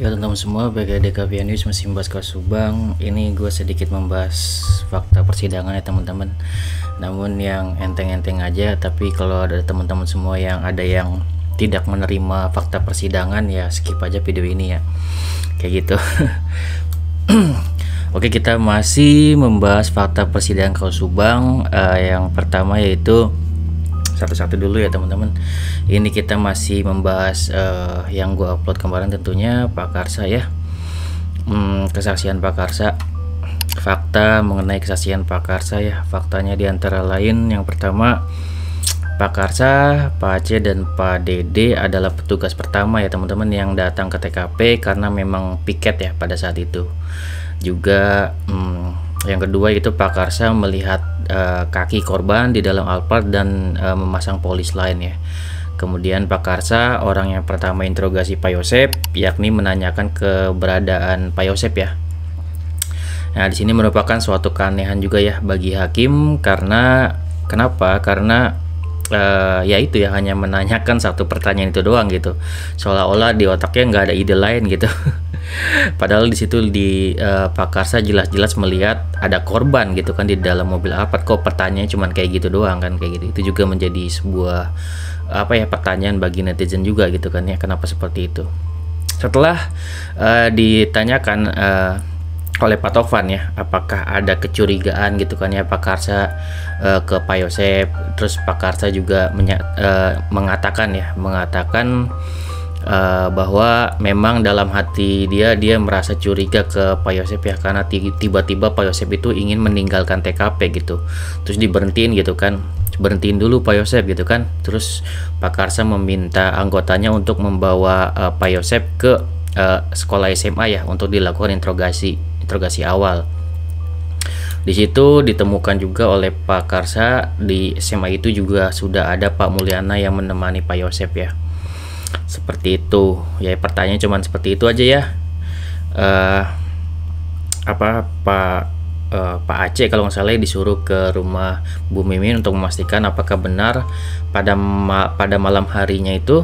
Ya teman-teman semua, BKDKP News masih membahas kasus Subang. Ini gue sedikit membahas fakta persidangan ya teman-teman. Namun yang enteng-enteng aja. Tapi kalau ada teman-teman semua yang tidak menerima fakta persidangan, ya skip aja video ini ya. Kayak gitu. Oke, kita masih membahas fakta persidangan kasus Subang. Yang pertama yaitu satu-satu dulu ya teman-teman. Ini kita masih membahas yang gue upload kemarin, tentunya Pak Karsa ya. Kesaksian Pak Karsa, fakta mengenai kesaksian Pak Karsa ya. Faktanya diantara lain, yang pertama, Pak Karsa, Pak Aceh dan Pak Dede adalah petugas pertama ya teman-teman yang datang ke TKP karena memang piket ya pada saat itu. Juga yang kedua itu Pak Karsa melihat kaki korban di dalam Alphard dan memasang polis lain ya. Kemudian Pak Karsa orang yang pertama interogasi Pak Yosep, yakni menanyakan keberadaan Pak Yosep ya. Nah, di sini merupakan suatu keanehan juga ya bagi hakim, karena kenapa? Karena ya itu ya, hanya menanyakan satu pertanyaan itu doang gitu, seolah-olah di otaknya nggak ada ide lain gitu. Padahal di situ Pak Karsa jelas-jelas melihat ada korban gitu kan di dalam mobil Alphard. Kok pertanyaannya cuman kayak gitu doang kan, kayak gitu. Itu juga menjadi sebuah pertanyaan bagi netizen juga gitu kan ya, kenapa seperti itu. Setelah ditanyakan oleh Pak Tovan ya, apakah ada kecurigaan gitu kan ya Pak Karsa ke Pak Yosep. Terus Pak Karsa juga mengatakan bahwa memang dalam hati dia merasa curiga ke Pak Yosep ya, karena tiba-tiba Pak Yosep itu ingin meninggalkan TKP gitu. Terus diberhentiin gitu kan, berhentiin dulu Pak Yosep gitu kan. Terus Pak Karsa meminta anggotanya untuk membawa Pak Yosep ke sekolah SMA ya untuk dilakukan interogasi awal. Di situ ditemukan juga oleh Pak Karsa, di SMA itu juga sudah ada Pak Mulyana yang menemani Pak Yosep ya. Seperti itu ya, pertanyaan cuman seperti itu aja ya. Pak Aceh kalau nggak salah disuruh ke rumah Bu Mimin untuk memastikan apakah benar pada malam harinya itu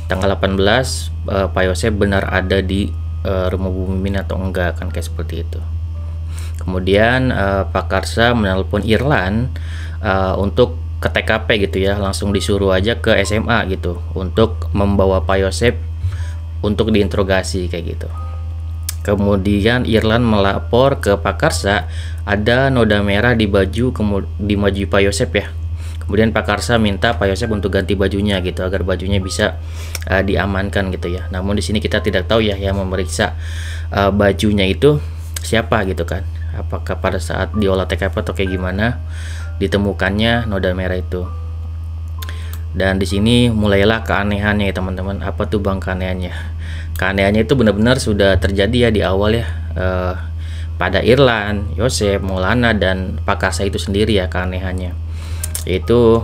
tanggal 18 Pak Yosep benar ada di rumah Bu Mimin atau enggak, kan kayak seperti itu. Kemudian Pak Karsa menelpon Irlan untuk ke TKP gitu ya, langsung disuruh aja ke SMA gitu untuk membawa Pak Yosep untuk diinterogasi kayak gitu. Kemudian Irlan melapor ke Pak Karsa ada noda merah di baju Pak Yosep ya. Kemudian Pak Karsa minta Pak Yosep untuk ganti bajunya gitu agar bajunya bisa diamankan gitu ya. Namun di sini kita tidak tahu ya yang memeriksa bajunya itu siapa gitu kan. Apakah pada saat diolah TKP atau kayak gimana ditemukannya noda merah itu. Dan di sini mulailah keanehannya ya teman-teman. Apa tuh bang keanehannya? Keanehannya itu benar-benar sudah terjadi ya di awal ya, pada Irlan, Yosep, Maulana dan Pak Karsa itu sendiri ya keanehannya. Yaitu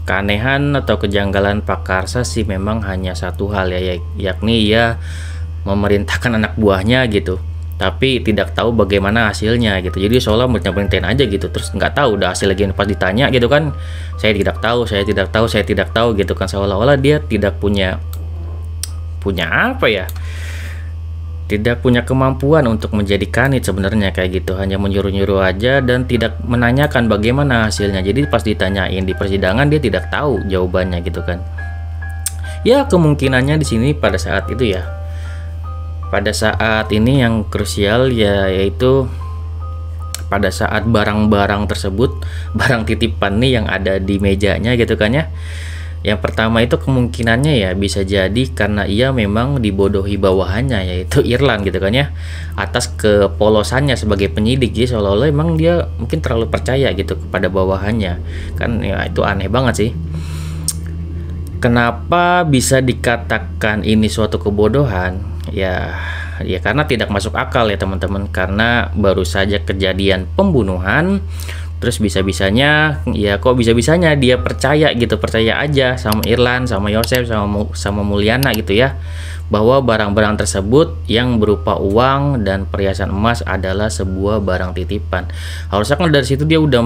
keanehan atau kejanggalan Pak Karsa sih memang hanya satu hal ya, yakni ia memerintahkan anak buahnya gitu, tapi tidak tahu bagaimana hasilnya gitu. Jadi seolah merintahin aja gitu, terus nggak tahu udah hasil lagi pas ditanya gitu kan, saya tidak tahu gitu kan, seolah-olah dia tidak punya tidak punya kemampuan untuk menjadi kanit sebenarnya kayak gitu, hanya menyuruh-nyuruh aja dan tidak menanyakan bagaimana hasilnya. Jadi pas ditanyain di persidangan dia tidak tahu jawabannya gitu kan. Ya kemungkinannya di sini pada saat itu ya, pada saat ini yang krusial ya, yaitu pada saat barang-barang tersebut, barang titipan nih yang ada di mejanya gitu kan ya. Yang pertama itu kemungkinannya ya bisa jadi karena ia memang dibodohi bawahannya, yaitu Irlan gitu kan ya, atas kepolosannya sebagai penyidik. Jadi seolah-olah emang dia mungkin terlalu percaya gitu kepada bawahannya. Kan ya itu aneh banget sih. Kenapa bisa dikatakan ini suatu kebodohan? Ya karena tidak masuk akal ya teman-teman, karena baru saja kejadian pembunuhan, terus bisa-bisanya dia percaya aja sama Irlan, sama Yosep, sama Mulyana gitu ya, bahwa barang-barang tersebut yang berupa uang dan perhiasan emas adalah sebuah barang titipan. Harusnya kan dari situ dia udah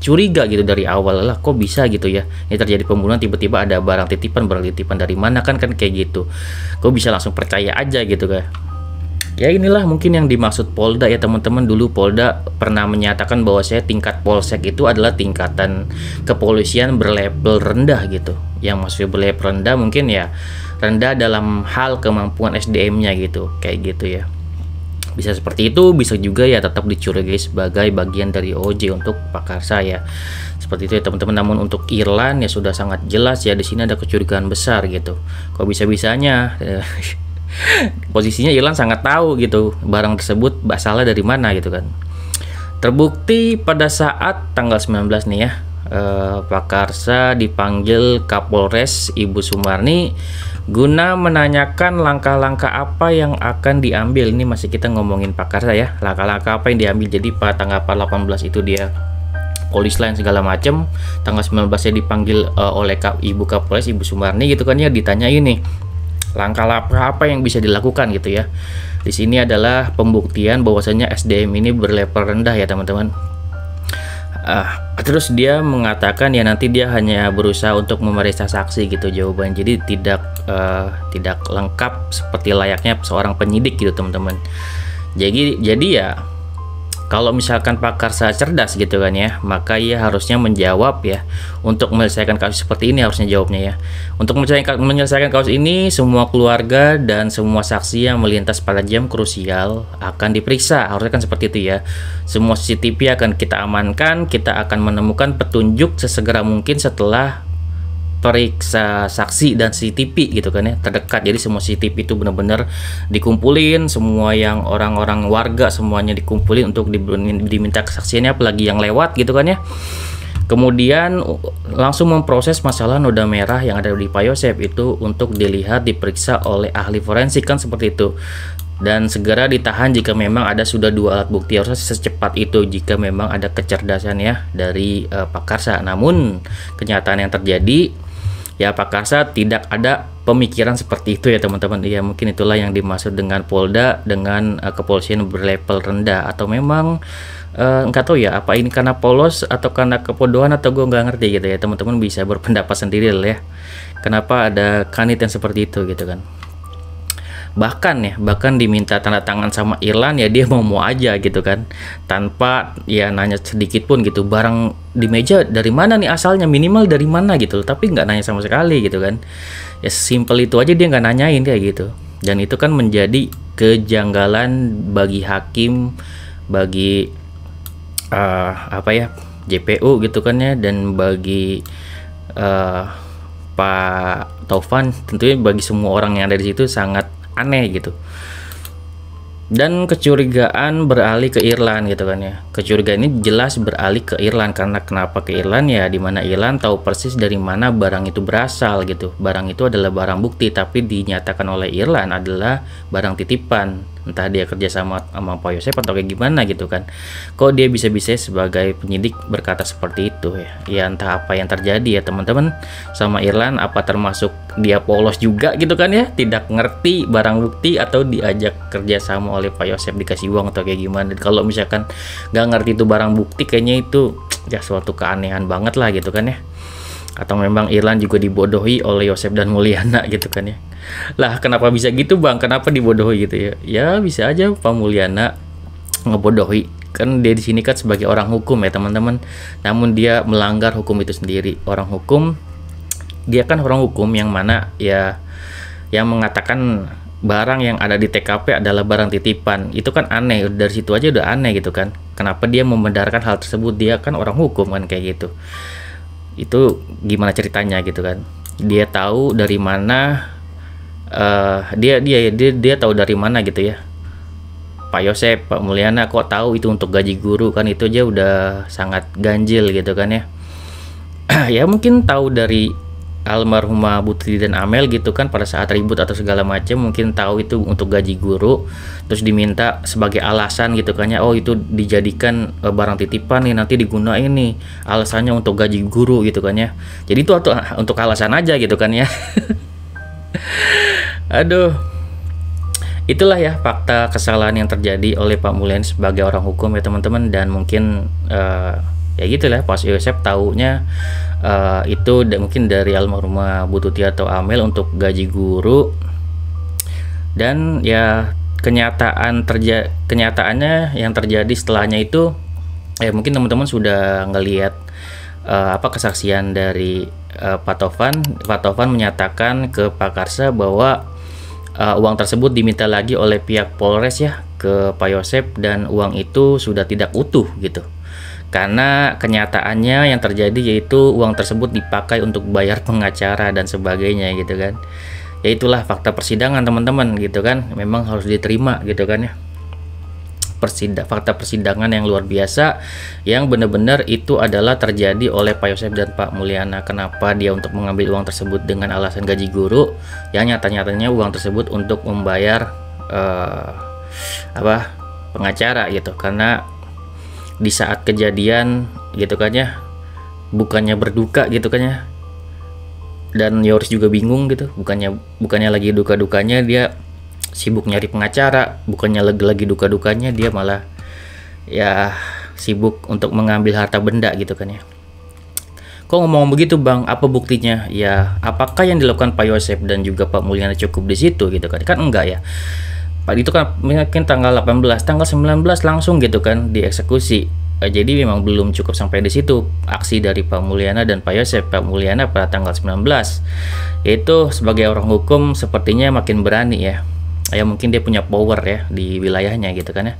curiga gitu dari awal, lah kok bisa gitu ya, ini terjadi pembunuhan tiba-tiba ada barang titipan dari mana kan kayak gitu, kok bisa langsung percaya aja gitu kan. Ya inilah mungkin yang dimaksud Polda ya teman-teman. Dulu Polda pernah menyatakan bahwa saya tingkat polsek itu adalah tingkatan kepolisian berlevel rendah gitu. Yang maksudnya berlevel rendah mungkin ya rendah dalam hal kemampuan SDM-nya gitu, kayak gitu ya. Bisa seperti itu, bisa juga ya tetap dicurigai sebagai bagian dari OJ untuk Pakarsa ya. Seperti itu ya teman-teman. Namun untuk Irlan ya sudah sangat jelas ya, di sini ada kecurigaan besar gitu. Kok bisa-bisanya posisinya Irlan sangat tahu gitu barang tersebut asalnya dari mana gitu kan. Terbukti pada saat tanggal 19 nih ya, Pakarsa dipanggil Kapolres Ibu Sumarni guna menanyakan langkah-langkah apa yang akan diambil. Ini masih kita ngomongin Pakarsa ya, langkah-langkah apa yang diambil. Jadi pada tanggal 18 itu dia polis lain segala macam, tanggal 19 nya dipanggil oleh Ibu Kapolres Ibu Sumarni gitu kan ya, ditanya ini langkah-langkah apa yang bisa dilakukan gitu ya. Di sini adalah pembuktian bahwasanya SDM ini berlevel rendah ya teman-teman. Terus dia mengatakan ya nanti dia hanya berusaha untuk memeriksa saksi gitu jawaban. Jadi tidak lengkap seperti layaknya seorang penyidik gitu teman-teman. Jadi ya kalau misalkan Pakarsa cerdas gitu kan ya, maka ia harusnya menjawab ya, untuk menyelesaikan kasus seperti ini harusnya jawabnya ya. Untuk menyelesaikan kasus ini, semua keluarga dan semua saksi yang melintas pada jam krusial akan diperiksa. Harusnya kan seperti itu ya. Semua CCTV akan kita amankan, kita akan menemukan petunjuk sesegera mungkin setelah periksa saksi dan CCTV gitu kan ya, terdekat. Jadi semua CCTV itu benar-benar dikumpulin, semua yang orang-orang warga semuanya dikumpulin untuk diminta kesaksiannya, apalagi yang lewat gitu kan ya. Kemudian langsung memproses masalah noda merah yang ada di Pak Yosep itu untuk dilihat, diperiksa oleh ahli forensik kan seperti itu. Dan segera ditahan jika memang ada sudah 2 alat bukti. Harusnya secepat itu jika memang ada kecerdasan ya dari Pakarsa. Namun kenyataan yang terjadi ya, Pakarsa tidak ada pemikiran seperti itu ya teman-teman. Ya mungkin itulah yang dimaksud dengan Polda dengan kepolisian berlevel rendah, atau memang nggak tahu ya, apa ini karena polos atau karena kebodohan, atau gue nggak ngerti gitu ya. Teman-teman bisa berpendapat sendiri lah ya, kenapa ada kanit yang seperti itu gitu kan. Bahkan diminta tanda tangan sama Irlan ya, dia mau aja gitu kan, tanpa ya nanya sedikit pun gitu, barang di meja dari mana nih asalnya, minimal dari mana gitu, tapi nggak nanya sama sekali gitu kan. Ya simpel itu aja dia nggak nanyain kayak gitu. Dan itu kan menjadi kejanggalan bagi hakim, bagi apa ya, JPU gitu kan ya, dan bagi Pak Taufan, tentunya bagi semua orang yang ada di situ sangat aneh gitu. Dan kecurigaan beralih ke Irlan gitu kan ya. Kecurigaan ini jelas beralih ke Irlan, karena kenapa ke Irlan ya, dimana Irlan tahu persis dari mana barang itu berasal gitu. Barang itu adalah barang bukti, tapi dinyatakan oleh Irlan adalah barang titipan. Entah dia kerja sama Pak Yosep atau kayak gimana gitu kan. Kok dia bisa-bisa sebagai penyidik berkata seperti itu ya. Ya entah apa yang terjadi ya teman-teman sama Irlan, apa termasuk dia polos juga gitu kan ya, tidak ngerti barang bukti, atau diajak kerja sama oleh Pak Yosep dikasih uang atau kayak gimana. Kalau misalkan nggak ngerti itu barang bukti, kayaknya itu ya suatu keanehan banget lah gitu kan ya. Atau memang Irlan juga dibodohi oleh Yosep dan Mulyana gitu kan ya. Lah kenapa bisa gitu bang, kenapa dibodohi gitu ya? Ya bisa aja Pak Mulyana ngebodohi, kan dia di sini kan sebagai orang hukum ya teman-teman, namun dia melanggar hukum itu sendiri. Orang hukum, dia kan orang hukum yang mana ya, yang mengatakan barang yang ada di TKP adalah barang titipan. Itu kan aneh, dari situ aja udah aneh gitu kan. Kenapa dia membenarkan hal tersebut? Dia kan orang hukum kan kayak gitu. Itu gimana ceritanya gitu kan? Dia tahu dari mana, dia tahu dari mana gitu ya. Pak Yosep, Pak Mulyana kok tahu itu untuk gaji guru, kan itu aja udah sangat ganjil gitu kan ya. Ya mungkin tahu dari almarhumah Putri dan Amel gitu kan, pada saat ribut atau segala macam mungkin tahu itu untuk gaji guru, terus diminta sebagai alasan gitu kan ya, oh itu dijadikan barang titipan nih, nanti digunain nih, alasannya untuk gaji guru gitu kan ya. Jadi itu untuk alasan aja gitu kan ya. Aduh, itulah ya fakta kesalahan yang terjadi oleh Pak Mulyana sebagai orang hukum ya teman-teman. Dan mungkin Ya gitulah, Pak Yosep taunya itu mungkin dari almarhumah Bu Tuti atau Amel untuk gaji guru. Dan ya kenyataannya yang terjadi setelahnya itu mungkin teman-teman sudah ngelihat kesaksian dari Pak Tovan. Pak Tovan menyatakan ke Pak Karsa bahwa uang tersebut diminta lagi oleh pihak Polres ya ke Pak Yosep, dan uang itu sudah tidak utuh gitu. Karena kenyataannya yang terjadi yaitu uang tersebut dipakai untuk bayar pengacara dan sebagainya gitu kan. Ya itulah fakta persidangan teman-teman gitu kan. Memang harus diterima gitu kan ya. Fakta persidangan yang luar biasa yang benar-benar itu adalah terjadi oleh Pak Yosep dan Pak Mulyana. Kenapa dia untuk mengambil uang tersebut dengan alasan gaji guru, yang nyata-nyatanya uang tersebut untuk membayar pengacara gitu. Karena di saat kejadian gitu kan ya, bukannya berduka gitu kan ya, dan Yoris juga bingung gitu, bukannya lagi duka-dukanya dia sibuk nyari pengacara, bukannya lagi duka-dukanya dia malah ya sibuk untuk mengambil harta benda gitu kan ya. Kok ngomong begitu bang, apa buktinya? Ya apakah yang dilakukan Pak Yosep dan juga Pak Mulyana cukup di situ gitu kan? Kan enggak ya. Pak itu kan mungkin tanggal 18, tanggal 19 langsung gitu kan dieksekusi. Jadi memang belum cukup sampai di situ aksi dari Pak Mulyana dan Pak Yosep. Pak Mulyana pada tanggal 19 itu sebagai orang hukum sepertinya makin berani ya. Ya mungkin dia punya power ya di wilayahnya gitu kan ya.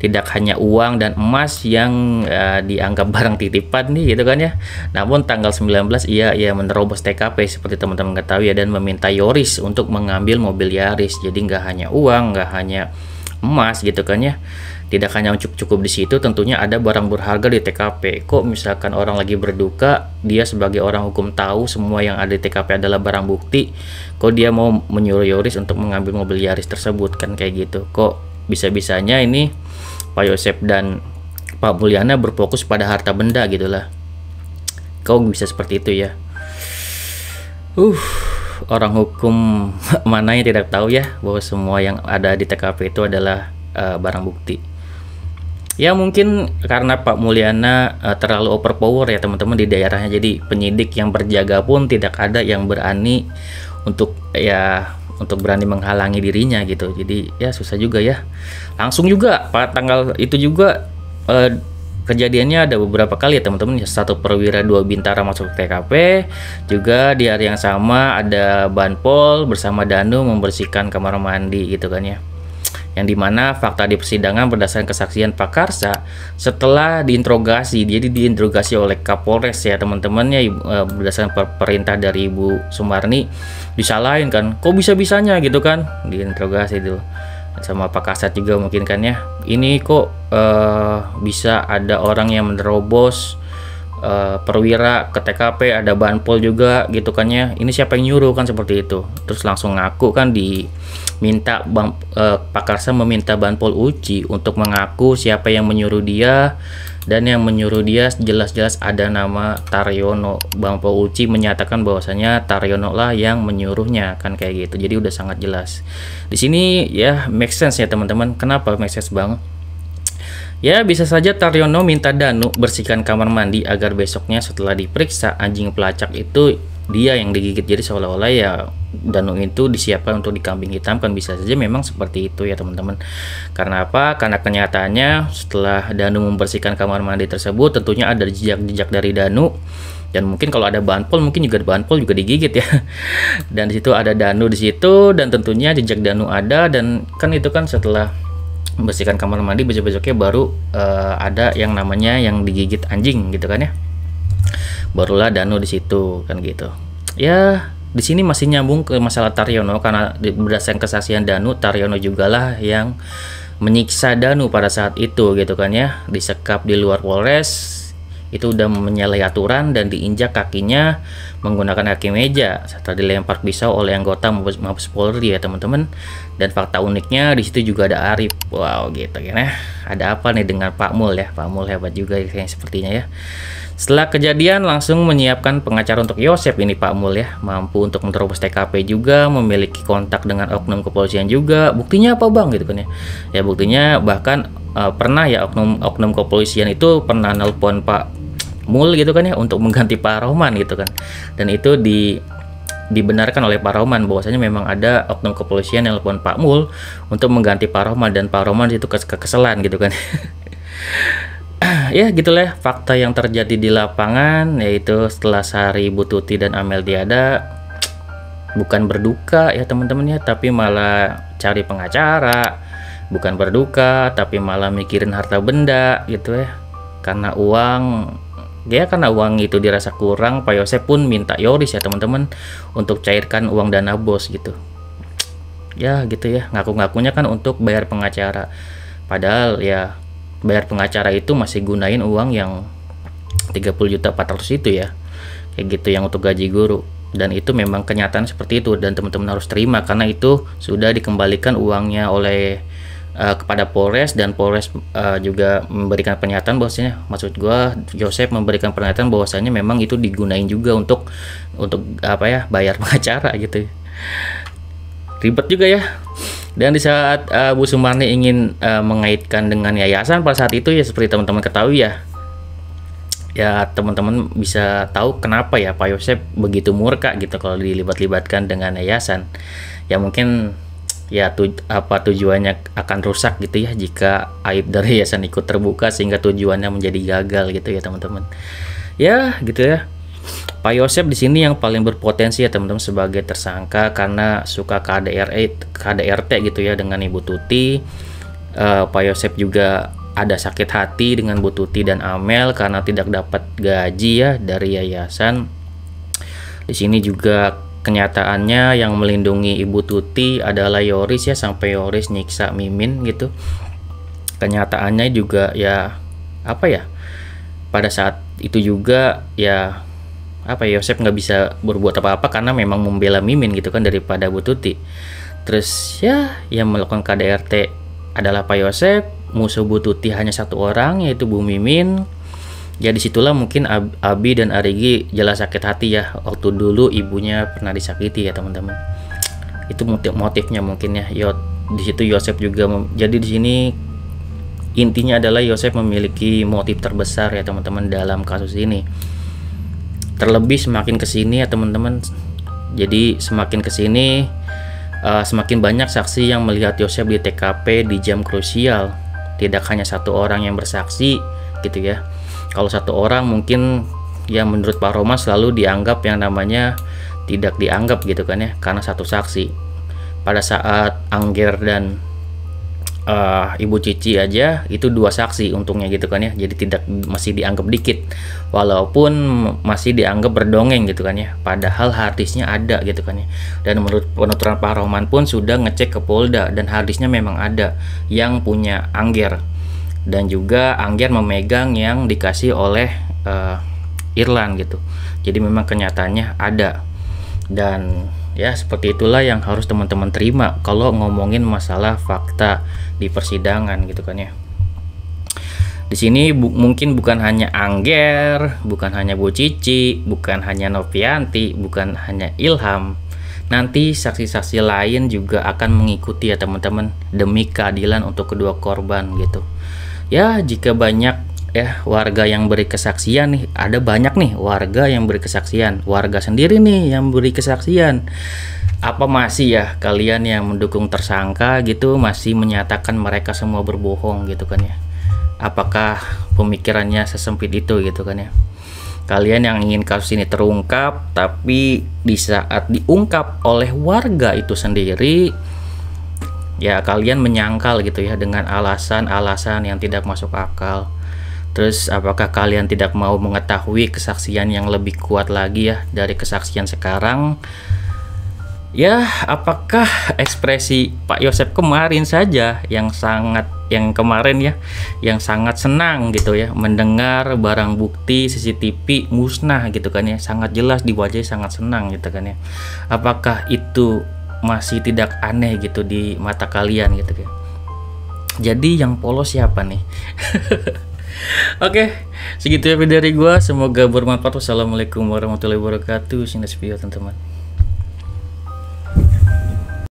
Tidak hanya uang dan emas yang dianggap barang titipan nih gitu kan ya. Namun tanggal 19 ia menerobos TKP seperti teman-teman ketahui ya, dan meminta Yoris untuk mengambil mobil Yaris. Jadi nggak hanya uang, nggak hanya emas gitu kan ya. Tidak hanya cukup di situ, tentunya ada barang berharga di TKP. Kok misalkan orang lagi berduka, dia sebagai orang hukum tahu semua yang ada di TKP adalah barang bukti, kok dia mau menyuruh Yoris untuk mengambil mobil Yaris tersebut, kan kayak gitu. Kok bisa-bisanya ini Pak Yosep dan Pak Mulyana berfokus pada harta benda gitulah. Kok bisa seperti itu ya? Orang hukum mana yang tidak tahu ya bahwa semua yang ada di TKP itu adalah barang bukti. Ya mungkin karena Pak Mulyana terlalu overpower ya teman-teman di daerahnya, jadi penyidik yang berjaga pun tidak ada yang berani untuk berani menghalangi dirinya gitu. Jadi ya susah juga ya. Langsung juga pada tanggal itu juga kejadiannya ada beberapa kali ya teman-teman. Satu perwira, 2 bintara masuk ke TKP. Juga di hari yang sama ada Banpol bersama Danu membersihkan kamar mandi gitu kan ya. Yang dimana fakta di persidangan berdasarkan kesaksian Pak Karsa setelah diinterogasi, jadi diinterogasi oleh Kapolres ya teman-temannya, berdasarkan perintah dari Ibu Sumarni, disalahin kan, kok bisa-bisanya gitu kan, diinterogasi itu sama Pak Kasat juga mungkin kan ya, ini kok bisa ada orang yang menerobos perwira ke TKP, ada Banpol juga gitu kan ya, ini siapa yang nyuruh kan, seperti itu. Terus langsung ngaku kan, diminta Pak Karsa meminta Banpol Uci untuk mengaku siapa yang menyuruh dia, dan yang menyuruh dia jelas-jelas ada nama Taryono. Banpol Uci menyatakan bahwasanya Taryono lah yang menyuruhnya kan kayak gitu. Jadi udah sangat jelas di sini ya, make sense ya teman-teman. Kenapa make sense bang? Ya bisa saja Taryono minta Danu bersihkan kamar mandi agar besoknya setelah diperiksa anjing pelacak itu dia yang digigit. Jadi seolah-olah ya Danu itu disiapkan untuk dikambing hitamkan. Bisa saja memang seperti itu ya teman-teman. Karena apa? Karena kenyataannya setelah Danu membersihkan kamar mandi tersebut tentunya ada jejak-jejak dari Danu. Dan mungkin kalau ada Banpol mungkin juga Banpol juga digigit ya. Dan di situ ada Danu di situ, dan tentunya jejak Danu ada, dan kan itu kan setelah membersihkan kamar mandi besok-besoknya baru ada yang namanya yang digigit anjing gitu kan ya, barulah Danu di situ kan gitu ya. Di sini masih nyambung ke masalah Taryono, karena berdasarkan kesaksian Danu, Taryono juga lah yang menyiksa Danu pada saat itu gitu kan ya, disekap di luar Polres. Itu udah menyalahi aturan dan diinjak kakinya menggunakan kaki meja serta dilempar pisau oleh anggota Mabes Polri ya teman-teman. Dan fakta uniknya di situ juga ada Arif. Wow gitu kan ya. Ada apa nih dengan Pak Mul ya? Pak Mul hebat juga kayaknya sepertinya ya. Setelah kejadian langsung menyiapkan pengacara untuk Yosep ini Pak Mul ya, mampu untuk menerobos TKP juga, memiliki kontak dengan oknum kepolisian juga. Buktinya apa bang gitu kan ya? Ya buktinya bahkan pernah ya oknum kepolisian itu pernah nelpon Pak Mul gitu kan ya, untuk mengganti Pak Rohman gitu kan. Dan itu dibenarkan oleh Pak Rohman bahwasanya memang ada oknum kepolisian yang telepon Pak Mul untuk mengganti Pak Rohman, dan Pak Rohman itu kekesalan gitu kan. Ya gitulah fakta yang terjadi di lapangan, yaitu setelah sehari Ibu Tuti dan Amel tiada, bukan berduka ya teman-teman ya, tapi malah cari pengacara. Bukan berduka tapi malah mikirin harta benda gitu ya, karena uang. Ya karena uang itu dirasa kurang, Pak Yosep pun minta Yoris ya teman-teman untuk cairkan uang dana bos gitu. Ya gitu ya, ngaku-ngakunya kan untuk bayar pengacara, padahal ya bayar pengacara itu masih gunain uang yang 30.400.000 itu ya, kayak gitu, yang untuk gaji guru. Dan itu memang kenyataan seperti itu, dan teman-teman harus terima karena itu sudah dikembalikan uangnya oleh kepada Polres, dan Polres juga memberikan pernyataan bahwasanya, maksud gua Yosep memberikan pernyataan bahwasanya memang itu digunain juga untuk apa ya, bayar pengacara gitu. Ribet juga ya. Dan di saat Bu Sumarni ingin mengaitkan dengan yayasan pada saat itu ya, seperti teman-teman ketahui ya, teman-teman bisa tahu kenapa ya Pak Yosep begitu murka gitu kalau dilibat-libatkan dengan yayasan. Ya mungkin ya tujuannya akan rusak gitu ya jika aib dari yayasan ikut terbuka sehingga tujuannya menjadi gagal gitu ya teman-teman. Ya gitu ya. Pak Yosep di sini yang paling berpotensi ya teman-teman sebagai tersangka karena suka KDRT gitu ya dengan Ibu Tuti. Pak Yosep juga ada sakit hati dengan Bu Tuti dan Amel karena tidak dapat gaji ya dari yayasan. Di sini juga kenyataannya yang melindungi Ibu Tuti adalah Yoris ya, sampai Yoris nyiksa Mimin gitu. Kenyataannya juga ya apa ya, pada saat itu juga ya apa ya, Yosep nggak bisa berbuat apa-apa karena memang membela Mimin gitu kan daripada Bu Tuti. Terus ya yang melakukan KDRT adalah Pak Yosep, musuh Bu Tuti hanya satu orang yaitu Bu Mimin. Ya disitulah mungkin Abi dan Arigi jelas sakit hati ya, waktu dulu ibunya pernah disakiti ya teman-teman. Itu motifnya mungkin ya. Di situ Yosep juga jadi di sini intinya adalah Yosep memiliki motif terbesar ya teman-teman dalam kasus ini. Terlebih semakin kesini ya teman-teman. Jadi semakin kesini semakin banyak saksi yang melihat Yosep di TKP di jam krusial. Tidak hanya satu orang yang bersaksi gitu ya. Kalau satu orang mungkin ya menurut Pak Rohman selalu dianggap yang namanya tidak dianggap gitu kan ya, karena satu saksi. Pada saat Angger dan Ibu Cici aja itu dua saksi untungnya gitu kan ya, jadi tidak masih dianggap dikit, walaupun masih dianggap berdongeng gitu kan ya, padahal harddisknya ada gitu kan ya. Dan menurut penuturan Pak Rohman pun sudah ngecek ke Polda dan harddisknya memang ada yang punya Angger. Dan juga Angger memegang yang dikasih oleh Irlan gitu. Jadi memang kenyataannya ada. Dan ya seperti itulah yang harus teman-teman terima kalau ngomongin masalah fakta di persidangan gitu kan ya. Di sini mungkin bukan hanya Angger, bukan hanya Bu Cici, bukan hanya Novianti, bukan hanya Ilham. Nanti saksi-saksi lain juga akan mengikuti ya teman-teman, demi keadilan untuk kedua korban gitu. Ya jika banyak ya warga yang beri kesaksian nih, ada banyak nih warga yang beri kesaksian, warga sendiri nih yang beri kesaksian, apa masih ya kalian yang mendukung tersangka gitu masih menyatakan mereka semua berbohong gitu kan ya? Apakah pemikirannya sesempit itu gitu kan ya? Kalian yang ingin kasus ini terungkap, tapi di saat diungkap oleh warga itu sendiri ya kalian menyangkal gitu ya dengan alasan-alasan yang tidak masuk akal. Terus apakah kalian tidak mau mengetahui kesaksian yang lebih kuat lagi ya dari kesaksian sekarang? Ya apakah ekspresi Pak Yosep kemarin saja yang sangat senang gitu ya mendengar barang bukti CCTV musnah gitu kan ya, sangat jelas di wajahnya sangat senang gitu kan ya. Apakah itu masih tidak aneh gitu di mata kalian gitu kan? Jadi yang polos siapa nih? Oke, segitu ya video dari gua, semoga bermanfaat. Wassalamualaikum warahmatullahi wabarakatuh. Teman-teman.